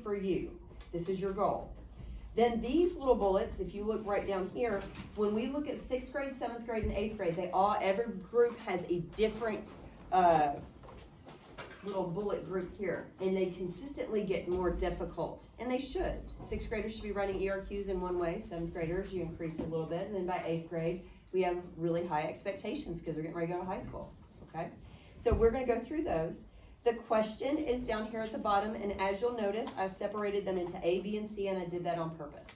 for you. This is your goal. Then these little bullets, if you look right down here, when we look at 6th grade, 7th grade, and 8th grade, every group has a different little bullet group here, and they consistently get more difficult, and they should. 6th graders should be writing ERQs in one way. 7th graders, you increase a little bit, and then by 8th grade, we have really high expectations because they're getting ready to go to high school, okay? So we're gonna go through those. The question is down here at the bottom, and as you'll notice, I separated them into A, B, and C, and I did that on purpose.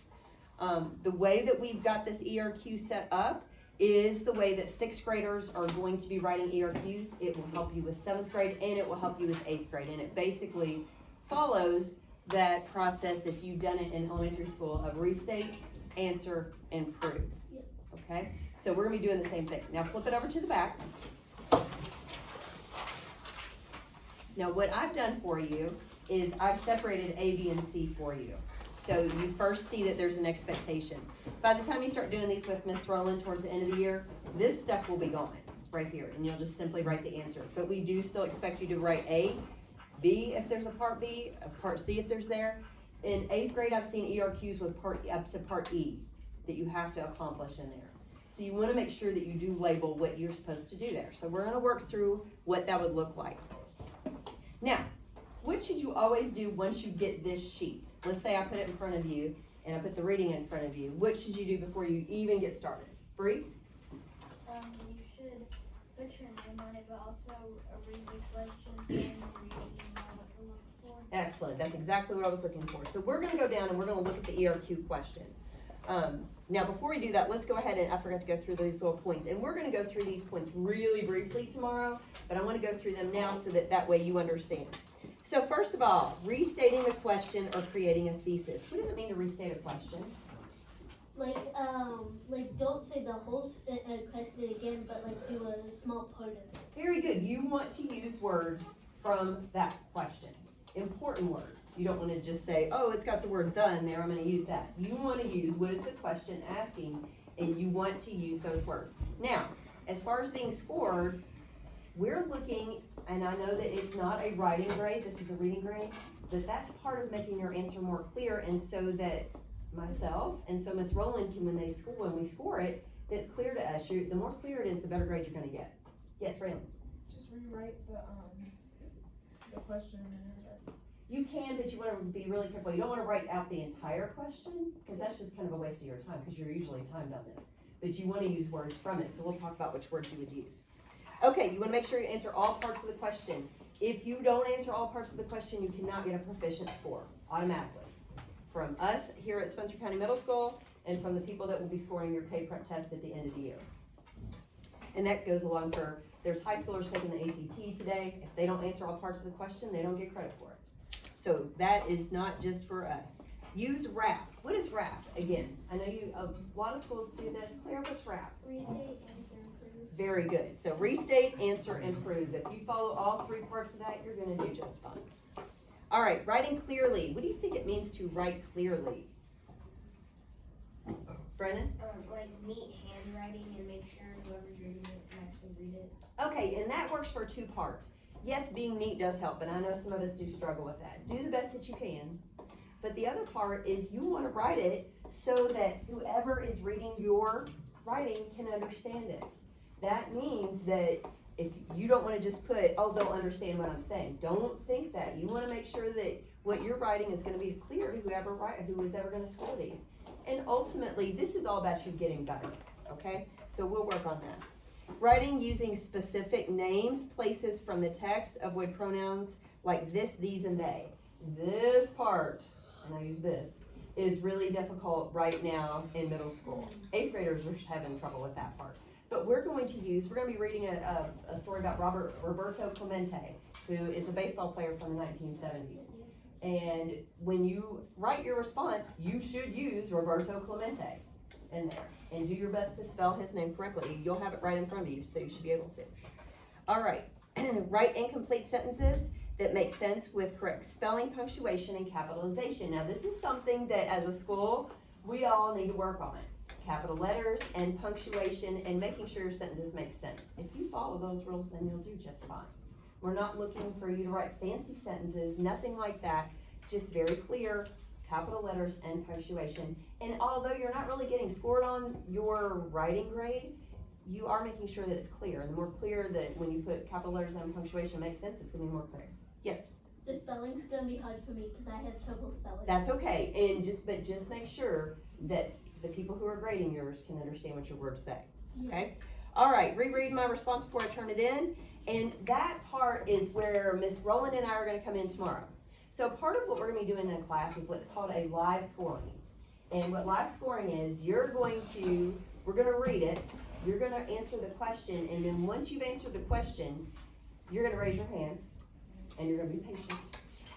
The way that we've got this ERQ set up is the way that 6th graders are going to be writing ERQs. It will help you with 7th grade, and it will help you with 8th grade, and it basically follows that process if you've done it in elementary school of restate, answer, and prove, okay? So we're gonna be doing the same thing. Now flip it over to the back. Now what I've done for you is I've separated A, B, and C for you. So you first see that there's an expectation. By the time you start doing these with Miss Rowland towards the end of the year, this stuff will be gone right here, and you'll just simply write the answer. But we do still expect you to write A, B if there's a part B, a part C if there's there. In 8th grade, I've seen ERQs with up to part E that you have to accomplish in there. So you wanna make sure that you do label what you're supposed to do there. So we're gonna work through what that would look like. Now, what should you always do once you get this sheet? Let's say I put it in front of you and I put the reading in front of you. What should you do before you even get started? Bree? You should put your name on it, but also read the questions and read what you're looking for. Excellent, that's exactly what I was looking for. So we're gonna go down and we're gonna look at the ERQ question. Now before we do that, let's go ahead and, I forgot to go through these little points, and we're gonna go through these points really briefly tomorrow, but I wanna go through them now so that way you understand. So first of all, restating a question or creating a thesis. What does it mean to restate a question? Like don't say the whole question again, but like do a small part of it. Very good. You want to use words from that question. Important words. You don't want to just say, oh, it's got the word the in there, I'm going to use that. You want to use what is the question asking, and you want to use those words. Now, as far as being scored, we're looking, and I know that it's not a writing grade, this is a reading grade, but that's part of making your answer more clear, and so that myself and so Miss Rowland can, when we score it, that's clear to us. The more clear it is, the better grade you're going to get. Yes, Raylan? Just rewrite the question and then You can, but you want to be really careful. You don't want to write out the entire question, because that's just kind of a waste of your time, because you're usually timed on this. But you want to use words from it, so we'll talk about which words you would use. Okay, you want to make sure you answer all parts of the question. If you don't answer all parts of the question, you cannot get a proficient score automatically. From us here at Spencer County Middle School, and from the people that will be scoring your K-Prep test at the end of the year. And that goes along for, there's high schoolers taking the ACT today. If they don't answer all parts of the question, they don't get credit for it. So that is not just for us. Use RAP. What is RAP? Again, I know a lot of schools do this. Claire, what's RAP? Restate, answer, and prove. Very good. So restate, answer, and prove. If you follow all three parts of that, you're going to do just fine. All right, writing clearly. What do you think it means to write clearly? Brennan? Like neat handwriting and make sure whoever's reading it can actually read it. Okay, and that works for two parts. Yes, being neat does help, and I know some of us do struggle with that. Do the best that you can. But the other part is you want to write it so that whoever is reading your writing can understand it. That means that if you don't want to just put, oh, they'll understand what I'm saying. Don't think that. You want to make sure that what you're writing is going to be clear to who is ever going to score these. And ultimately, this is all about you getting better, okay? So we'll work on that. Writing using specific names, places from the text, avoid pronouns like this, these, and they. This part, and I use this, is really difficult right now in middle school. 8th graders are having trouble with that part. But we're going to be reading a story about Roberto Clemente, who is a baseball player from the 1970s. And when you write your response, you should use Roberto Clemente in there. And do your best to spell his name correctly. You'll have it right in front of you, so you should be able to. All right, write incomplete sentences that make sense with correct spelling, punctuation, and capitalization. Now, this is something that as a school, we all need to work on. Capital letters and punctuation and making sure your sentences make sense. If you follow those rules, then you'll do just fine. We're not looking for you to write fancy sentences, nothing like that. just very clear, capital letters and punctuation. And although you're not really getting scored on your writing grade, you are making sure that it's clear. And the more clear that when you put capital letters and punctuation makes sense, it's gonna be more clear. Yes, The spelling's gonna be hard for me because I have trouble spelling. that's okay. And just make sure that the people who are grading yours can understand what your words say, okay? All right, reread my response before I turn it in. And that part is where Miss Rowland and I are gonna come in tomorrow. So part of what we're gonna be doing in class is what's called a live scoring. And what live scoring is, we're gonna read it, you're gonna answer the question, and then once you've answered the question, you're gonna raise your hand, and you're gonna be patient.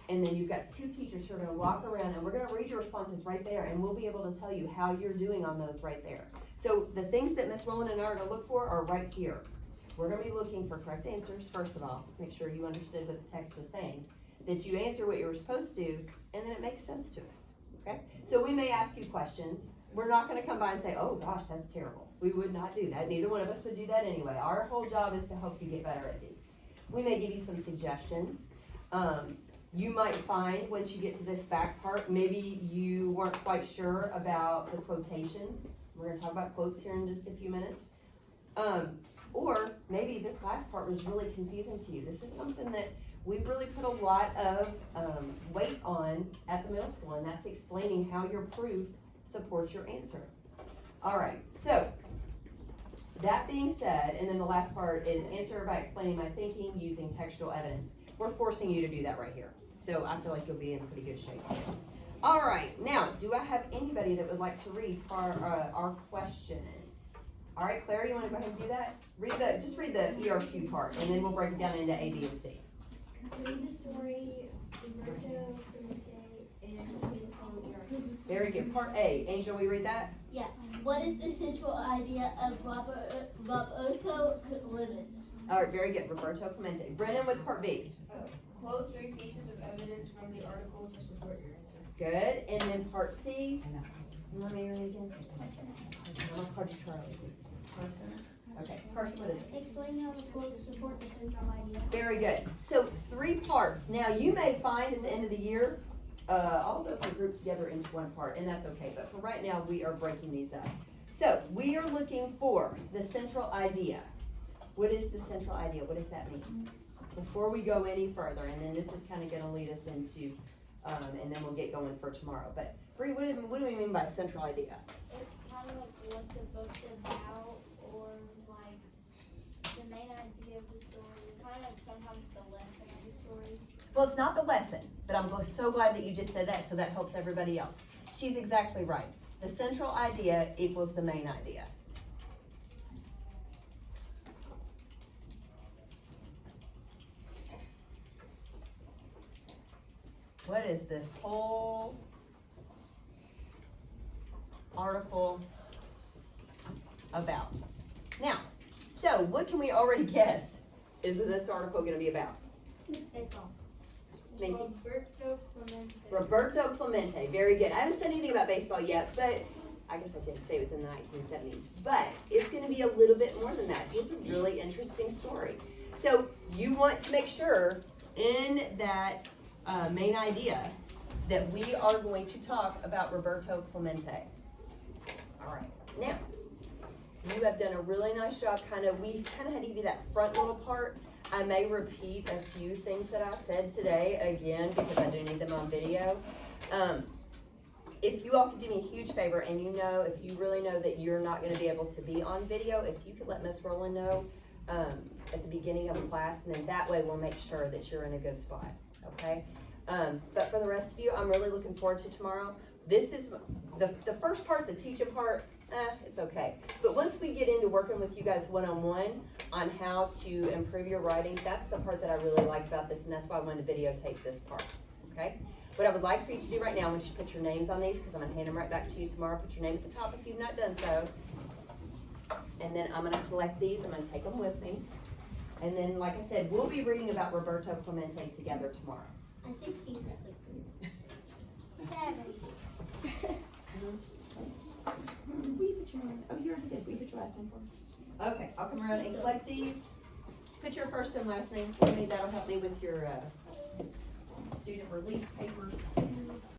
And then you've got two teachers who are gonna walk around, and we're gonna read your responses right there, and we'll be able to tell you how you're doing on those right there. So the things that Miss Rowland and I are gonna look for are right here. We're gonna be looking for correct answers, first of all, make sure you understood what the text was saying, that you answer what you were supposed to, and then it makes sense to us, okay? So we may ask you questions. We're not gonna come by and say, oh gosh, that's terrible. We would not do that. Neither one of us would do that anyway. Our whole job is to help you get better at these. We may give you some suggestions. You might find, once you get to this back part, maybe you weren't quite sure about the quotations. We're gonna talk about quotes here in just a few minutes. Or maybe this last part was really confusing to you. This is something that we really put a lot of weight on at the middle school, and that's explaining how your proof supports your answer. All right, so that being said, and then the last part is answer by explaining my thinking using textual evidence. We're forcing you to do that right here. So I feel like you'll be in pretty good shape. All right, now, do I have anybody that would like to read our question? All right, Claire, you wanna go ahead and do that? Just read the ERQ part, and then we'll break it down into A, B, and C. Read the story, Roberto Clemente, and read the following ERs. Very good. Part A, Angel, will you read that? Yeah. What is the central idea of Roberto Clemente? All right, very good. Roberto Clemente. Brennan, what's part B? Quote 3 pieces of evidence from the article to support your answer. Good. And then part C? You want me to read it again? I almost called you Charlie. Carson? Okay, Carson, what is it? Explain how the quotes support the central idea. Very good. So 3 parts. Now you may find at the end of the year, all of those are grouped together into one part, and that's okay. But for right now, we are breaking these up. So we are looking for the central idea. What is the central idea? What does that mean? Before we go any further, and then this is kind of going to lead us into, and then we'll get going for tomorrow. But Bree, what do we mean by central idea? It's kind of like what the book's about, or like the main idea of the story. Kind of like sometimes the lesson of the story. Well, it's not the lesson, but I'm so glad that you just said that, so that helps everybody else. She's exactly right. The central idea equals the main idea. What is this whole article about? Now, so what can we already guess is this article going to be about? Baseball. Macy? Roberto Clemente. Roberto Clemente, very good. I haven't said anything about baseball yet, but I guess I did say it was in the 1970s. But it's going to be a little bit more than that. It's a really interesting story. So you want to make sure in that main idea that we are going to talk about Roberto Clemente. All right, now, you have done a really nice job. We kind of had to give you that front little part. I may repeat a few things that I said today again because I do need them on video. If you all could do me a huge favor, and if you really know that you're not going to be able to be on video, if you could let Miss Rowland know at the beginning of the class, and then that way we'll make sure that you're in a good spot, okay? But for the rest of you, I'm really looking forward to tomorrow. This is the first part, the teaching part, it's okay. But once we get into working with you guys one-on-one on how to improve your writing, that's the part that I really like about this, and that's why I wanted to videotape this part, okay? What I would like for you to do right now, I want you to put your names on these, because I'm going to hand them right back to you tomorrow. Put your name at the top if you've not done so. And then I'm going to collect these. I'm going to take them with me. And then, like I said, we'll be reading about Roberto Clemente together tomorrow. I think he's asleep. 7. Will you put your name? Oh, you already did. Will you put your last name for me? Okay, I'll come around and collect these. Put your first and last name for me. That'll help me with your student release papers